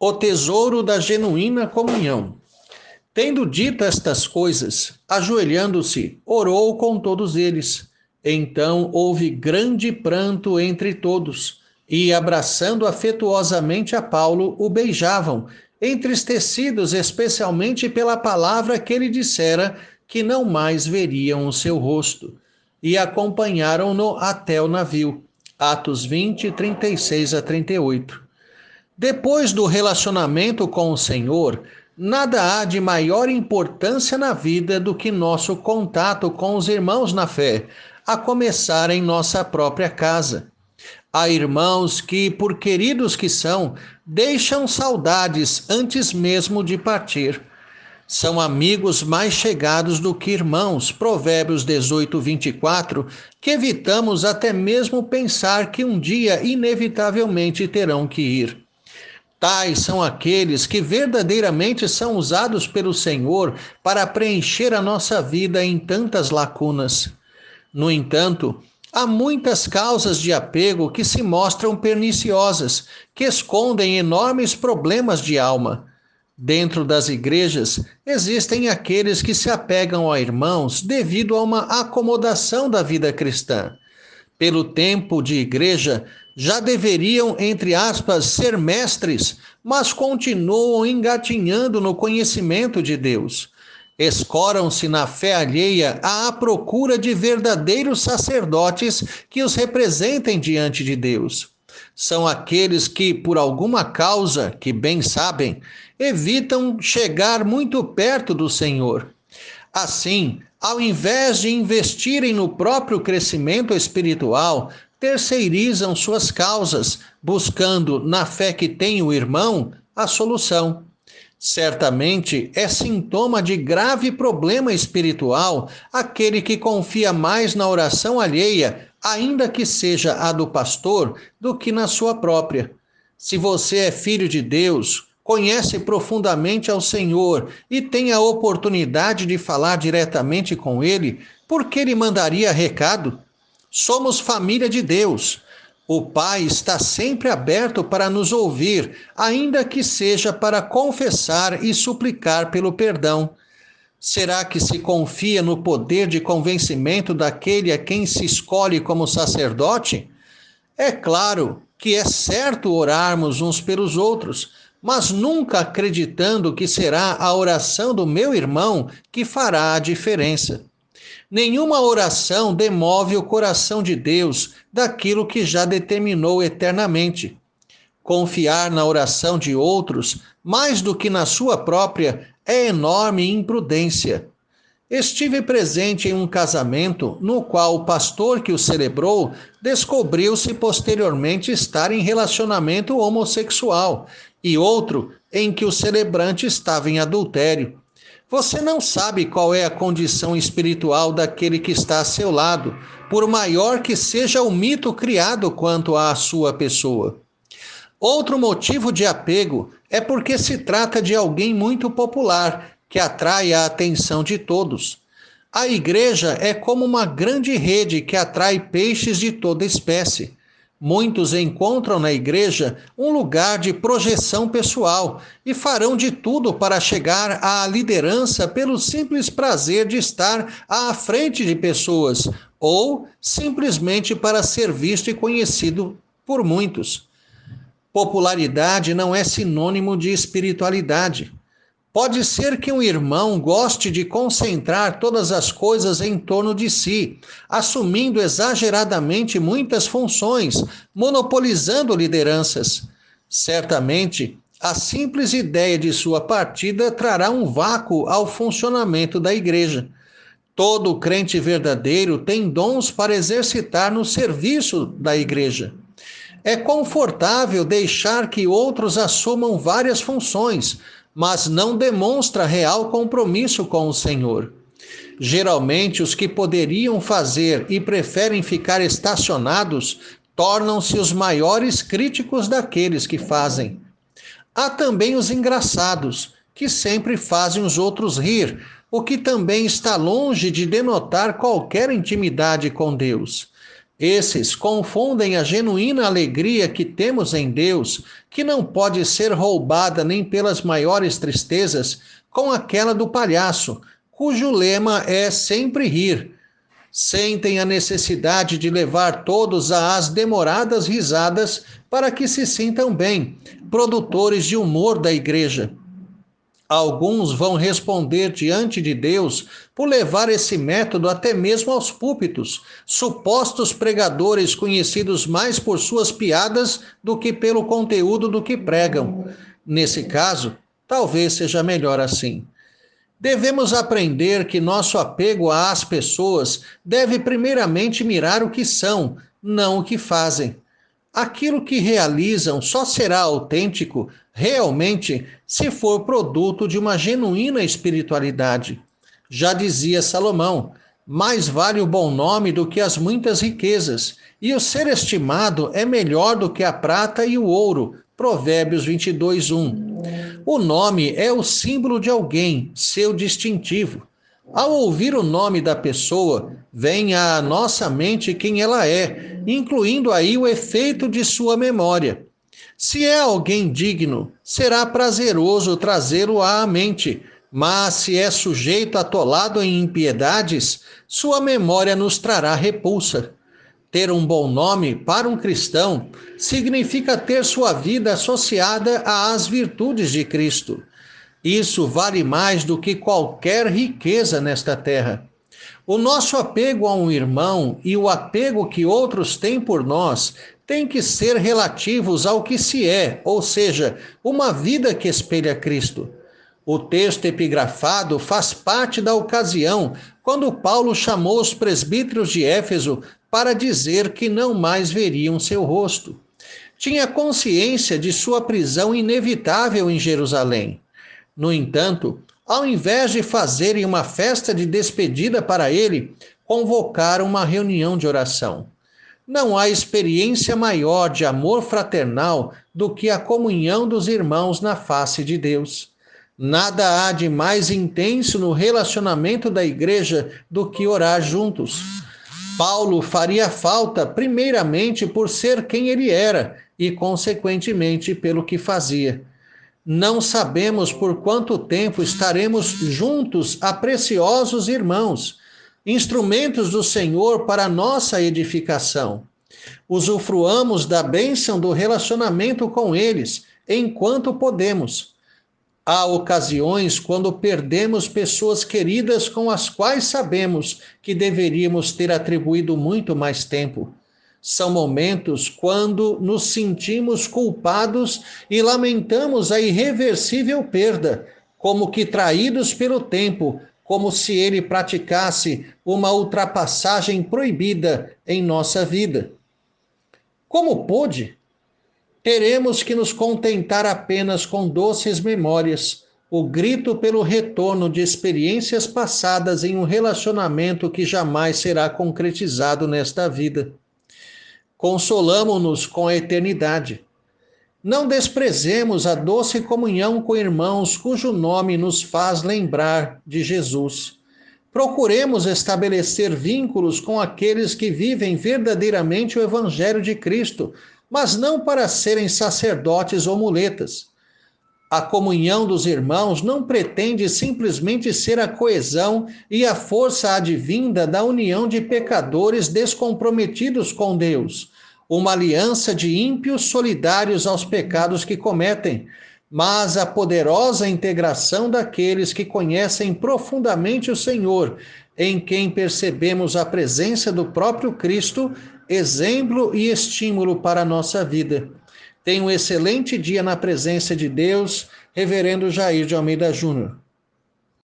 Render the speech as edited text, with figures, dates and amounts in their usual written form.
O tesouro da genuína comunhão. Tendo dito estas coisas, ajoelhando-se, orou com todos eles. Então houve grande pranto entre todos, e, abraçando afetuosamente a Paulo, o beijavam, entristecidos especialmente pela palavra que ele dissera, que não mais veriam o seu rosto. E acompanharam-no até o navio. Atos 20, 36 a 38. Depois do relacionamento com o Senhor, nada há de maior importância na vida do que nosso contato com os irmãos na fé, a começar em nossa própria casa. Há irmãos que, por queridos que são, deixam saudades antes mesmo de partir. São amigos mais chegados do que irmãos, Provérbios 18, 24, que evitamos até mesmo pensar que um dia inevitavelmente terão que ir. Tais são aqueles que verdadeiramente são usados pelo Senhor para preencher a nossa vida em tantas lacunas. No entanto, há muitas causas de apego que se mostram perniciosas, que escondem enormes problemas de alma. Dentro das igrejas, existem aqueles que se apegam a irmãos devido a uma acomodação da vida cristã. Pelo tempo de igreja, já deveriam, entre aspas, ser mestres, mas continuam engatinhando no conhecimento de Deus. Escoram-se na fé alheia à procura de verdadeiros sacerdotes que os representem diante de Deus. São aqueles que, por alguma causa que bem sabem, evitam chegar muito perto do Senhor. Assim, ao invés de investirem no próprio crescimento espiritual, terceirizam suas causas, buscando, na fé que tem o irmão, a solução. Certamente é sintoma de grave problema espiritual aquele que confia mais na oração alheia, ainda que seja a do pastor, do que na sua própria. Se você é filho de Deus, conhece profundamente ao Senhor e tem a oportunidade de falar diretamente com Ele, por que Ele mandaria recado? Somos família de Deus. O Pai está sempre aberto para nos ouvir, ainda que seja para confessar e suplicar pelo perdão. Será que se confia no poder de convencimento daquele a quem se escolhe como sacerdote? É claro que é certo orarmos uns pelos outros, mas nunca acreditando que será a oração do meu irmão que fará a diferença. Nenhuma oração demove o coração de Deus daquilo que já determinou eternamente. Confiar na oração de outros, mais do que na sua própria, é enorme imprudência. Estive presente em um casamento no qual o pastor que o celebrou descobriu-se posteriormente estar em relacionamento homossexual e outro em que o celebrante estava em adultério. Você não sabe qual é a condição espiritual daquele que está a seu lado, por maior que seja o mito criado quanto à sua pessoa. Outro motivo de apego é porque se trata de alguém muito popular, que atrai a atenção de todos. A igreja é como uma grande rede que atrai peixes de toda espécie. Muitos encontram na igreja um lugar de projeção pessoal e farão de tudo para chegar à liderança pelo simples prazer de estar à frente de pessoas ou simplesmente para ser visto e conhecido por muitos. Popularidade não é sinônimo de espiritualidade. Pode ser que um irmão goste de concentrar todas as coisas em torno de si, assumindo exageradamente muitas funções, monopolizando lideranças. Certamente, a simples ideia de sua partida trará um vácuo ao funcionamento da igreja. Todo crente verdadeiro tem dons para exercitar no serviço da igreja. É confortável deixar que outros assumam várias funções, mas não demonstra real compromisso com o Senhor. Geralmente, os que poderiam fazer e preferem ficar estacionados tornam-se os maiores críticos daqueles que fazem. Há também os engraçados, que sempre fazem os outros rir, o que também está longe de denotar qualquer intimidade com Deus. Esses confundem a genuína alegria que temos em Deus, que não pode ser roubada nem pelas maiores tristezas, com aquela do palhaço, cujo lema é sempre rir. Sentem a necessidade de levar todos às demoradas risadas para que se sintam bem, produtores de humor da igreja. Alguns vão responder diante de Deus por levar esse método até mesmo aos púlpitos, supostos pregadores conhecidos mais por suas piadas do que pelo conteúdo do que pregam. Nesse caso, talvez seja melhor assim. Devemos aprender que nosso apego às pessoas deve primeiramente mirar o que são, não o que fazem. Aquilo que realizam só será autêntico, realmente, se for produto de uma genuína espiritualidade. Já dizia Salomão, mais vale o bom nome do que as muitas riquezas, e o ser estimado é melhor do que a prata e o ouro. Provérbios 22:1. O nome é o símbolo de alguém, seu distintivo. Ao ouvir o nome da pessoa, vem à nossa mente quem ela é, incluindo aí o efeito de sua memória. Se é alguém digno, será prazeroso trazê-lo à mente, mas se é sujeito atolado em impiedades, sua memória nos trará repulsa. Ter um bom nome para um cristão significa ter sua vida associada às virtudes de Cristo. Isso vale mais do que qualquer riqueza nesta terra. O nosso apego a um irmão e o apego que outros têm por nós têm que ser relativos ao que se é, ou seja, uma vida que espelha Cristo. O texto epigrafado faz parte da ocasião quando Paulo chamou os presbíteros de Éfeso para dizer que não mais veriam seu rosto. Tinha consciência de sua prisão inevitável em Jerusalém. No entanto, ao invés de fazerem uma festa de despedida para ele, convocaram uma reunião de oração. Não há experiência maior de amor fraternal do que a comunhão dos irmãos na face de Deus. Nada há de mais intenso no relacionamento da igreja do que orar juntos. Paulo faria falta primeiramente por ser quem ele era e, consequentemente, pelo que fazia. Não sabemos por quanto tempo estaremos juntos a preciosos irmãos, instrumentos do Senhor para nossa edificação. Usufruamos da bênção do relacionamento com eles, enquanto podemos. Há ocasiões quando perdemos pessoas queridas com as quais sabemos que deveríamos ter atribuído muito mais tempo. São momentos quando nos sentimos culpados e lamentamos a irreversível perda, como que traídos pelo tempo, como se ele praticasse uma ultrapassagem proibida em nossa vida. Como pôde? Teremos que nos contentar apenas com doces memórias, o grito pelo retorno de experiências passadas em um relacionamento que jamais será concretizado nesta vida. Consolamo-nos com a eternidade. Não desprezemos a doce comunhão com irmãos cujo nome nos faz lembrar de Jesus. Procuremos estabelecer vínculos com aqueles que vivem verdadeiramente o Evangelho de Cristo, mas não para serem sacerdotes ou muletas. A comunhão dos irmãos não pretende simplesmente ser a coesão e a força advinda da união de pecadores descomprometidos com Deus, uma aliança de ímpios solidários aos pecados que cometem, mas a poderosa integração daqueles que conhecem profundamente o Senhor, em quem percebemos a presença do próprio Cristo, exemplo e estímulo para a nossa vida. Tenha um excelente dia na presença de Deus, Reverendo Jair de Almeida Júnior.